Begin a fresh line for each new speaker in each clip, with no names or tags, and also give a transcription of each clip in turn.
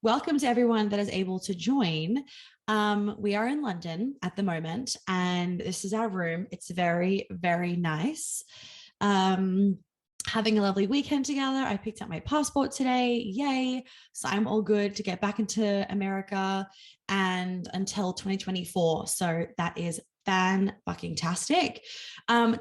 welcome to everyone that is able to join. We are in London at the moment, and this is our room. It's very, very nice. Having a lovely weekend together. I picked up my passport today. Yay. So I'm all good to get back into America and until 2024. So that is fan-fucking-tastic.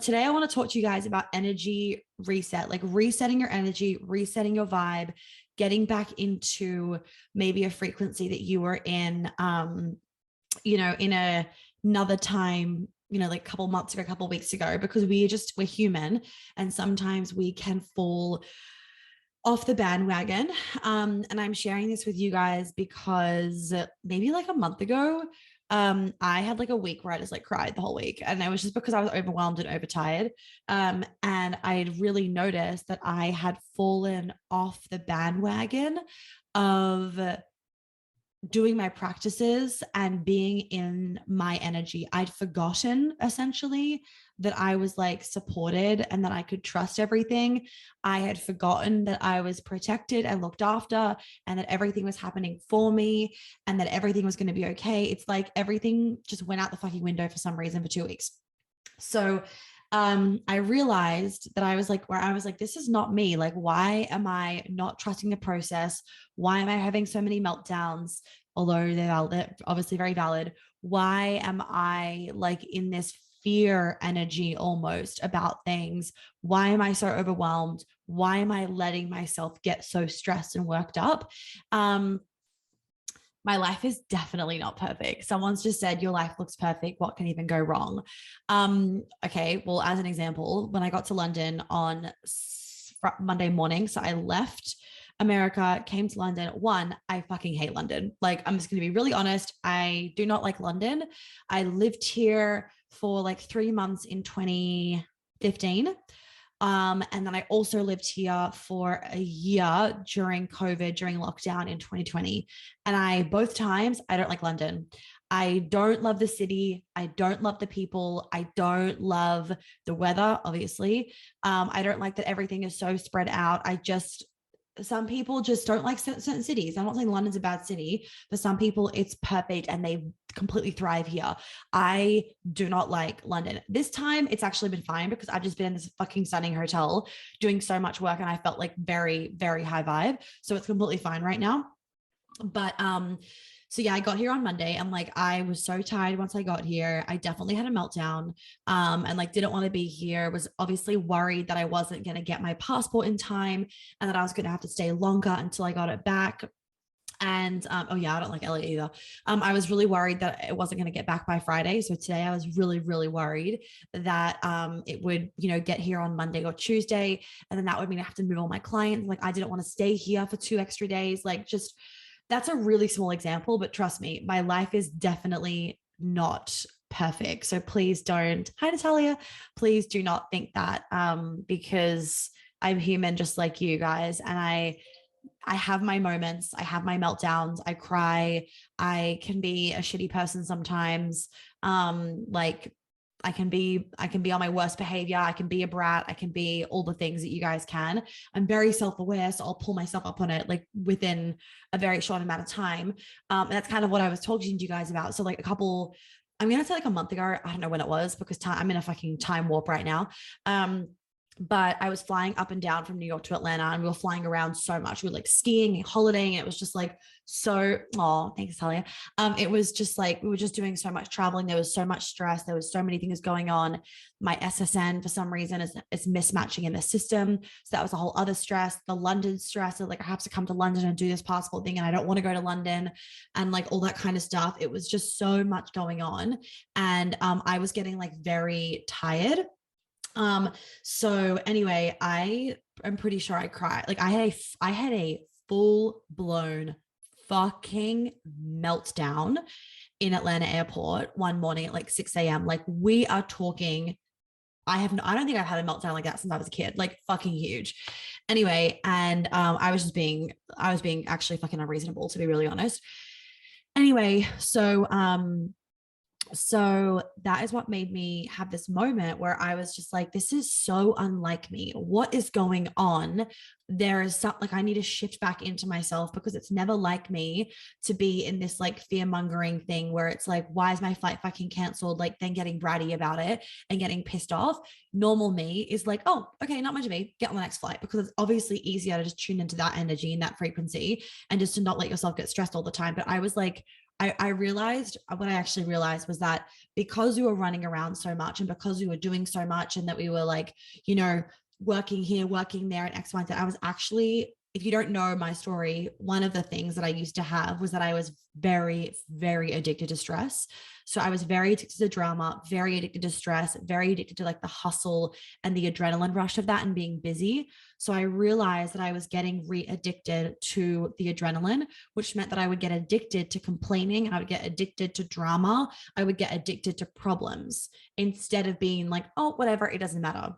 Today I want to talk to you guys about energy reset, like resetting your energy, resetting your vibe, getting back into maybe a frequency that you were in, in another time, like a couple months ago, a couple weeks ago, because we're human and sometimes we can fall off the bandwagon. And I'm sharing this with you guys because maybe like a month ago, I had like a week where I just like cried the whole week, and it was just because I was overwhelmed and overtired. And I had really noticed that I had fallen off the bandwagon of doing my practices and being in my energy. I'd forgotten essentially that I was like supported and that I could trust everything. I had forgotten that I was protected and looked after and that everything was happening for me and that everything was going to be okay. It's like everything just went out the fucking window for some reason for 2 weeks. So I realized that I was like, this is not me. Like, why am I not trusting the process? Why am I having so many meltdowns? Although they're obviously very valid. Why am I like in this fear energy almost about things? Why am I so overwhelmed? Why am I letting myself get so stressed and worked up? My life is definitely not perfect. Someone's just said, your life looks perfect. What can even go wrong? Okay. Well, as an example, when I got to London on Monday morning, so I left America, came to London. One, I fucking hate London. Like, I'm just going to be really honest. I do not like London. I lived here for like 3 months in 2015. And then I also lived here for a year during COVID, during lockdown in 2020. And both times, I don't like London. I don't love the city. I don't love the people. I don't love the weather, obviously. I don't like that everything is so spread out. Some people just don't like certain cities. I'm not saying London's a bad city. For some people, it's perfect and they completely thrive here. I do not like London. This time, it's actually been fine because I've just been in this fucking stunning hotel doing so much work and I felt like very, very high vibe. So it's completely fine right now. But so yeah, I got here on Monday and like I was so tired once I got here. I definitely had a meltdown and like didn't want to be here. Was obviously worried that I wasn't going to get my passport in time and that I was going to have to stay longer until I got it back. And oh yeah, I don't like LA either. I was really worried that it wasn't going to get back by Friday. So today I was really, really worried that it would, get here on Monday or Tuesday. And then that would mean I have to move all my clients. Like I didn't want to stay here for 2 extra days. Like just that's a really small example, but trust me, my life is definitely not perfect. So please don't, hi Natalia, please do not think that because I'm human just like you guys. And I have my moments, I have my meltdowns, I cry, I can be a shitty person sometimes. Like I can be on my worst behavior. I can be a brat. I can be all the things that you guys can. I'm very self-aware, so I'll pull myself up on it like within a very short amount of time. And that's kind of what I was talking to you guys about. So like I'm going to say like a month ago, I don't know when it was because I'm in a fucking time warp right now. But I was flying up and down from New York to Atlanta and we were flying around so much. We were like skiing and holidaying. It was just like, thanks, Talia. It was just like, we were just doing so much traveling. There was so much stress. There was so many things going on. My SSN for some reason is mismatching in the system. So that was a whole other stress, the London stress of like, I have to come to London and do this passport thing. And I don't want to go to London and like all that kind of stuff. It was just so much going on. And I was getting like very tired. So anyway, I'm pretty sure I cried. Like I had a full blown fucking meltdown in Atlanta airport one morning at like 6 a.m. Like we are talking, I don't think I've had a meltdown like that since I was a kid, like fucking huge. Anyway. And, I was being actually fucking unreasonable to be really honest. Anyway. So, So that is what made me have this moment where I was just like, this is so unlike me. What is going on? There is something like I need to shift back into myself, because it's never like me to be in this like fear mongering thing where it's like, why is my flight fucking canceled? Like then getting bratty about it and getting pissed off. Normal me is like, oh, okay, not much of me, get on the next flight, because it's obviously easier to just tune into that energy and that frequency and just to not let yourself get stressed all the time. But I was like, I realized what I actually realized was that because we were running around so much and because we were doing so much and that we were like, you know, working here, working there, and X, Y, Z, I was actually, if you don't know my story, one of the things that I used to have was that I was very, very addicted to stress. So I was very addicted to drama, very addicted to stress, very addicted to like the hustle and the adrenaline rush of that and being busy. So I realized that I was getting re-addicted to the adrenaline, which meant that I would get addicted to complaining. I would get addicted to drama. I would get addicted to problems instead of being like, oh, whatever, it doesn't matter.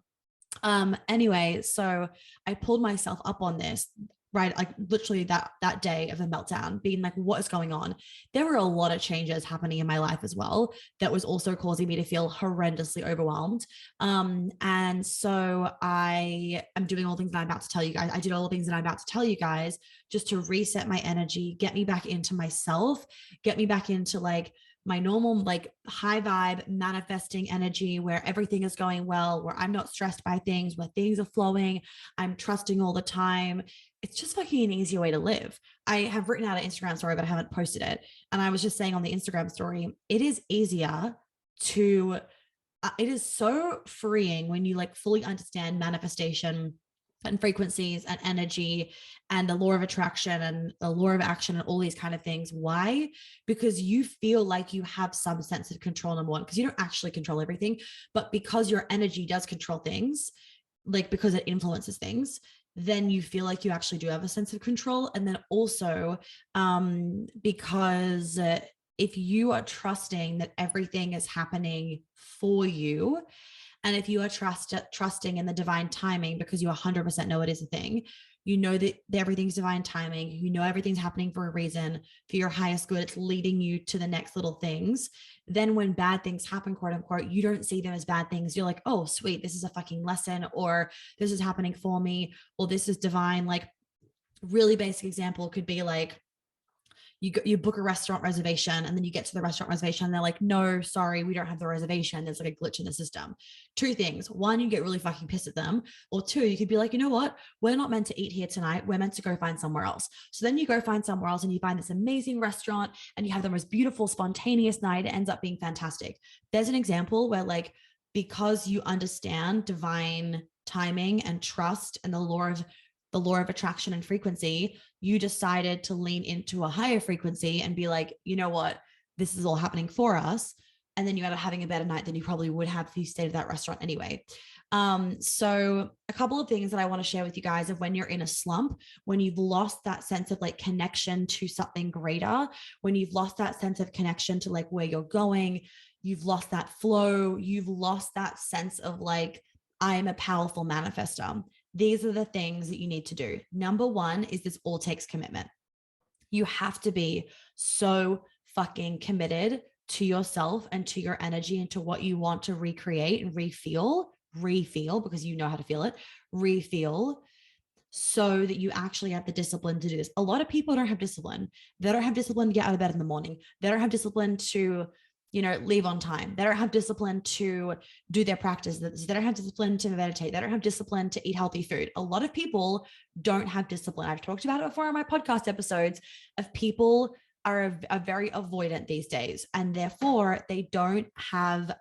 Anyway, so I pulled myself up on this, right, like literally that day of the meltdown, being like, what is going on? There were a lot of changes happening in my life as well that was also causing me to feel horrendously overwhelmed. And so I am doing all the things that I'm about to tell you guys. I did all the things that I'm about to tell you guys just to reset my energy, get me back into myself, get me back into like my normal, like high vibe manifesting energy where everything is going well, where I'm not stressed by things, where things are flowing, I'm trusting all the time. It's just fucking an easier way to live. I have written out an Instagram story, but I haven't posted it. And I was just saying on the Instagram story, it is easier to, it is so freeing when you like fully understand manifestation and frequencies and energy and the law of attraction and the law of action and all these kind of things. Why? Because you feel like you have some sense of control, number one, because you don't actually control everything, but because your energy does control things, like because it influences things, then you feel like you actually do have a sense of control. And then also because if you are trusting that everything is happening for you, and if you are trusting in the divine timing, because you 100% know it is a thing, you know that everything's divine timing, you know everything's happening for a reason, for your highest good, it's leading you to the next little things. Then when bad things happen, quote unquote, you don't see them as bad things. You're like, oh, sweet, this is a fucking lesson, or this is happening for me, or this is divine. Like, really basic example could be like, you book a restaurant reservation and then you get to the restaurant reservation and they're like, no, sorry, we don't have the reservation. There's like a glitch in the system. Two things. One, you get really fucking pissed at them. Or two, you could be like, you know what? We're not meant to eat here tonight. We're meant to go find somewhere else. So then you go find somewhere else and you find this amazing restaurant and you have the most beautiful, spontaneous night. It ends up being fantastic. There's an example where like, because you understand divine timing and trust and the law of attraction and frequency, you decided to lean into a higher frequency and be like, you know what, this is all happening for us. And then you end up having a better night than you probably would have if you stayed at that restaurant anyway. So a couple of things that I want to share with you guys of when you're in a slump, when you've lost that sense of like connection to something greater, when you've lost that sense of connection to like where you're going, you've lost that flow, you've lost that sense of like, I'm a powerful manifester. These are the things that you need to do. Number one is this all takes commitment. You have to be so fucking committed to yourself and to your energy and to what you want to recreate and refeel, because you know how to feel it, refeel, so that you actually have the discipline to do this. A lot of people don't have discipline. They don't have discipline to get out of bed in the morning. They don't have discipline to, you know, leave on time. They don't have discipline to do their practice. They don't have discipline to meditate. They don't have discipline to eat healthy food. A lot of people don't have discipline. I've talked about it before in my podcast episodes of people are very avoidant these days. And therefore they don't have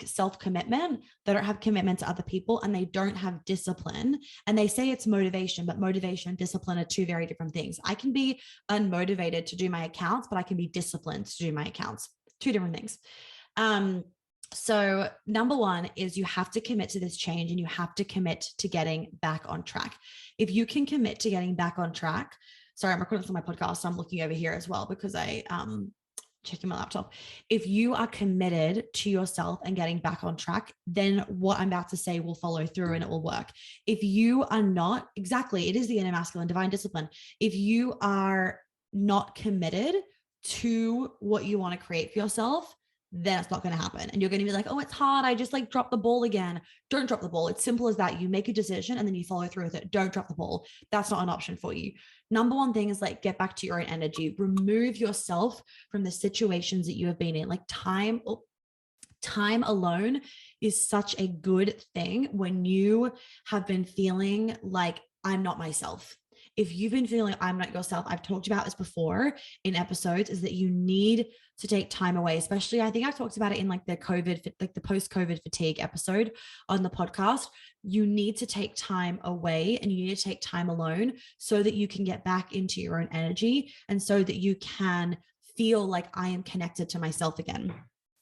self-commitment. They don't have commitment to other people, and they don't have discipline. And they say it's motivation, but motivation and discipline are two very different things. I can be unmotivated to do my accounts, but I can be disciplined to do my accounts. Two different things. So number one is you have to commit to this change, and you have to commit to getting back on track. If you can commit to getting back on track, sorry, I'm recording this on my podcast, so I'm looking over here as well because I checking my laptop. If you are committed to yourself and getting back on track, then what I'm about to say will follow through and it will work. If you are not, exactly, it is the inner masculine, divine discipline. If you are not committed to what you want to create for yourself, then it's not going to happen. And you're going to be like, oh, it's hard. I just like dropped the ball again. Don't drop the ball. It's simple as that. You make a decision and then you follow through with it. Don't drop the ball. That's not an option for you. Number one thing is like, get back to your own energy. Remove yourself from the situations that you have been in. Like time alone is such a good thing when you have been feeling like I'm not myself. If you've been feeling I'm not yourself, I've talked about this before in episodes, is that you need to take time away. Especially, I think I've talked about it in like the post-COVID fatigue episode on the podcast. You need to take time away and you need to take time alone so that you can get back into your own energy and so that you can feel like I am connected to myself again.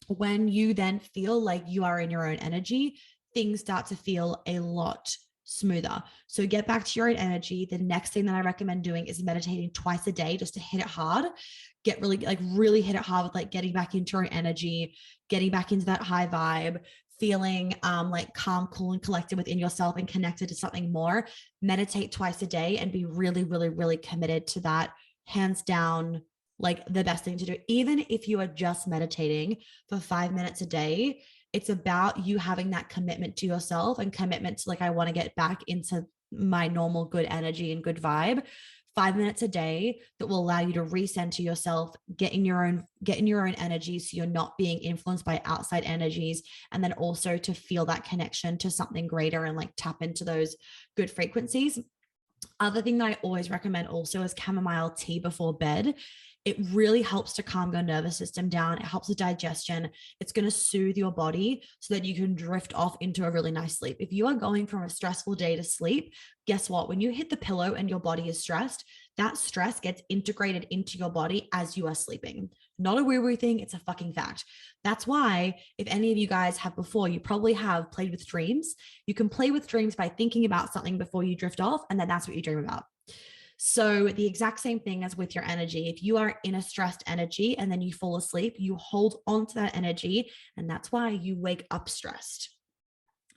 When you then feel like you are in your own energy, things start to feel a lot smoother. So get back to your own energy. The next thing that I recommend doing is meditating twice a day just to hit it hard. Get really hit it hard with like getting back into your own energy, getting back into that high vibe, feeling like calm, cool, and collected within yourself and connected to something more. Meditate twice a day and be really, really, really committed to that. Hands down, like the best thing to do. Even if you are just meditating for 5 minutes a day, it's about you having that commitment to yourself and commitment to like, I want to get back into my normal good energy and good vibe. 5 minutes a day that will allow you to recenter yourself, get in your own energy so you're not being influenced by outside energies, and then also to feel that connection to something greater and like tap into those good frequencies. Other thing that I always recommend also is chamomile tea before bed. It really helps to calm your nervous system down. It helps with digestion. It's going to soothe your body so that you can drift off into a really nice sleep. If you are going from a stressful day to sleep, guess what? When you hit the pillow and your body is stressed, that stress gets integrated into your body as you are sleeping. Not a woo-woo thing. It's a fucking fact. That's why if any of you guys have before, you probably have played with dreams. You can play with dreams by thinking about something before you drift off, and then that's what you dream about. So the exact same thing as with your energy. If you are in a stressed energy and then you fall asleep, you hold on to that energy. And that's why you wake up stressed.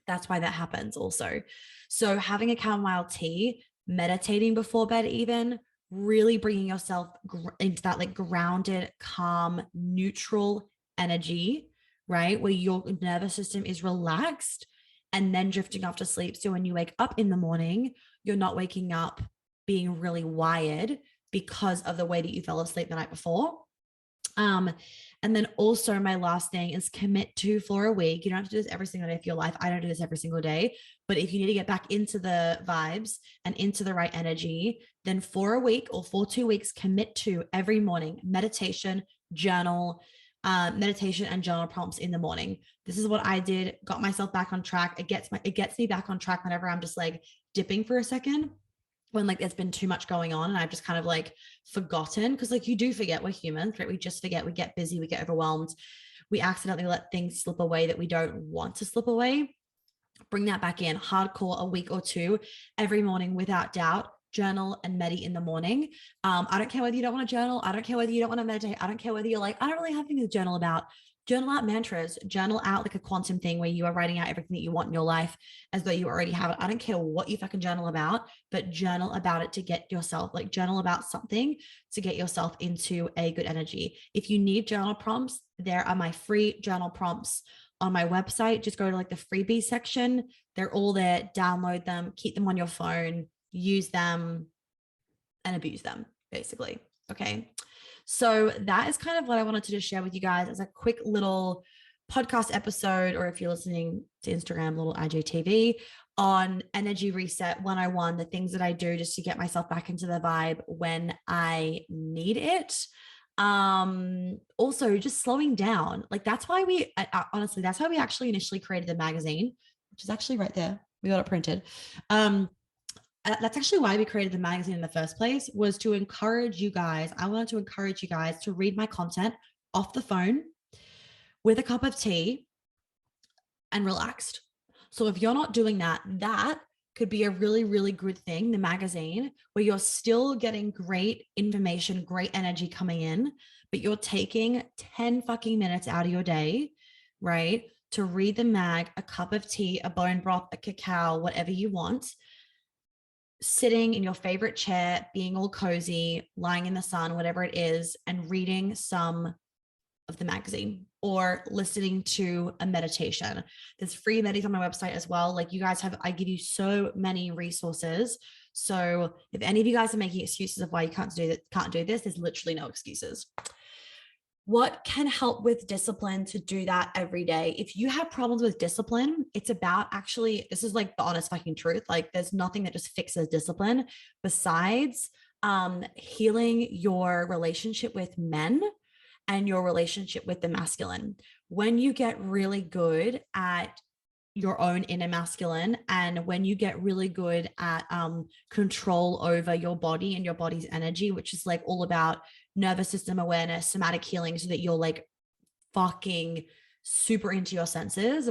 That's why that happens also. So having a chamomile tea, meditating before bed, even really bringing yourself into that like grounded, calm, neutral energy, right? Where your nervous system is relaxed and then drifting off to sleep. So when you wake up in the morning, you're not waking up being really wired because of the way that you fell asleep the night before. And then also my last thing is commit to for a week. You don't have to do this every single day of your life. I don't do this every single day, but if you need to get back into the vibes and into the right energy, then for a week or for 2 weeks, commit to every morning meditation, journal, meditation and journal prompts in the morning. This is what I did, got myself back on track. It gets me back on track whenever I'm just like dipping for a second, when like there's been too much going on and I've just kind of like forgotten, because like you do forget, we're humans, right? We just forget, we get busy, we get overwhelmed, we accidentally let things slip away that we don't want to slip away. Bring that back in hardcore, a week or two, every morning without doubt. Journal and meditate in the morning. I don't care whether you don't want to journal. I don't care whether you don't want to meditate. I don't care whether you're like, I don't really have anything to journal about. Journal out mantras, journal out like a quantum thing where you are writing out everything that you want in your life as though you already have it. I don't care what you fucking journal about, but journal about it to get yourself, like journal about something to get yourself into a good energy. If you need journal prompts, there are my free journal prompts on my website. Just go to like the freebie section. They're all there. Download them, keep them on your phone, use them and abuse them basically. Okay. So that is kind of what I wanted to just share with you guys as a quick little podcast episode, or if you're listening to Instagram, little IGTV on energy reset 101, the things that I do just to get myself back into the vibe when I need it. Also just slowing down. Like that's why honestly, that's why we actually initially created the magazine, which is actually right there. We got it printed. That's actually why we created the magazine in the first place, was to encourage you guys. I wanted to encourage you guys to read my content off the phone with a cup of tea and relaxed. So if you're not doing that, that could be a really, really good thing, the magazine, where you're still getting great information, great energy coming in, but you're taking 10 fucking minutes out of your day, right, to read the mag, a cup of tea, a bone broth, a cacao, whatever you want. sitting in your favorite chair, being all cozy, lying in the sun, whatever it is, and reading some of the magazine or listening to a meditation. There's free medis on my website as well. Like you guys have, I give you so many resources. So if any of you guys are making excuses of why you can't do this, there's literally no excuses. What can help with discipline to do that every day? If you have problems with discipline, it's about actually, this is like the honest fucking truth. Like there's nothing that just fixes discipline besides healing your relationship with men and your relationship with the masculine. When you get really good at your own inner masculine, and when you get really good at control over your body and your body's energy, which is like all about nervous system awareness, somatic healing, so that you're like fucking super into your senses.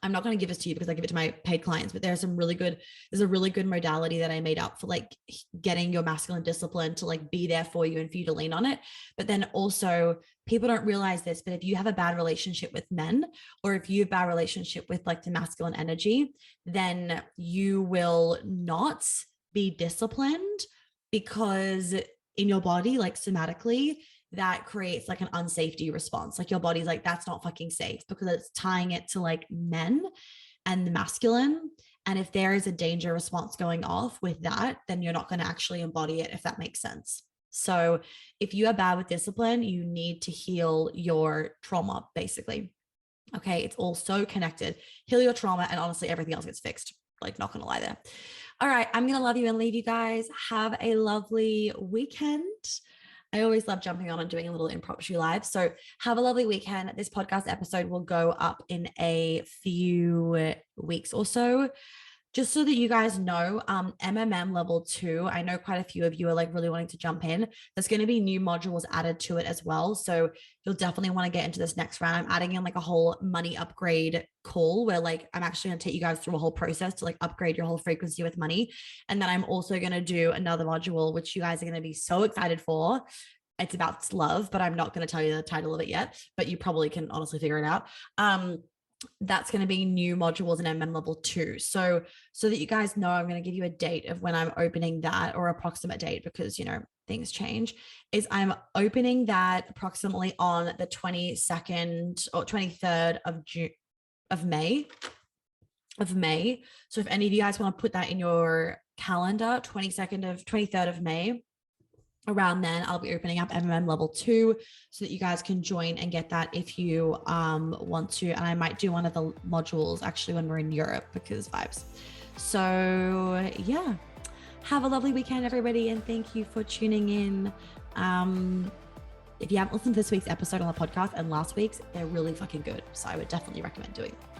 I'm not going to give this to you because I give it to my paid clients, but there's a really good modality that I made up for like getting your masculine discipline to like be there for you and for you to lean on it. But then also people don't realize this, but if you have a bad relationship with men, or if you have a bad relationship with like the masculine energy, then you will not be disciplined, because in your body, like somatically, that creates like an unsafety response. Like your body's like, that's not fucking safe, because it's tying it to like men and the masculine. And if there is a danger response going off with that, then you're not going to actually embody it, if that makes sense. So if you are bad with discipline, you need to heal your trauma, basically. Okay. It's all so connected. Heal your trauma, and honestly, everything else gets fixed. Like, not going to lie there. All right. I'm going to love you and leave you guys. Have a lovely weekend. I always love jumping on and doing a little impromptu live. So have a lovely weekend. This podcast episode will go up in a few weeks or so. Just so that you guys know, MMM level 2, I know quite a few of you are like really wanting to jump in. There's going to be new modules added to it as well. So you'll definitely want to get into this next round. I'm adding in like a whole money upgrade call where like I'm actually going to take you guys through a whole process to like upgrade your whole frequency with money. And then I'm also going to do another module, which you guys are going to be so excited for. It's about love, but I'm not going to tell you the title of it yet, but you probably can honestly figure it out. That's going to be new modules in MM level 2. So that you guys know, I'm going to give you a date of when I'm opening that, or approximate date, because, you know, things change, is I'm opening that approximately on the 22nd or 23rd of May. So if any of you guys want to put that in your calendar, 23rd of May, around then I'll be opening up MMM level 2 so that you guys can join and get that if you want to. And I might do one of the modules actually when we're in Europe, because vibes. So yeah, have a lovely weekend, everybody. And thank you for tuning in. If you haven't listened to this week's episode on the podcast and last week's, they're really fucking good. So I would definitely recommend doing it.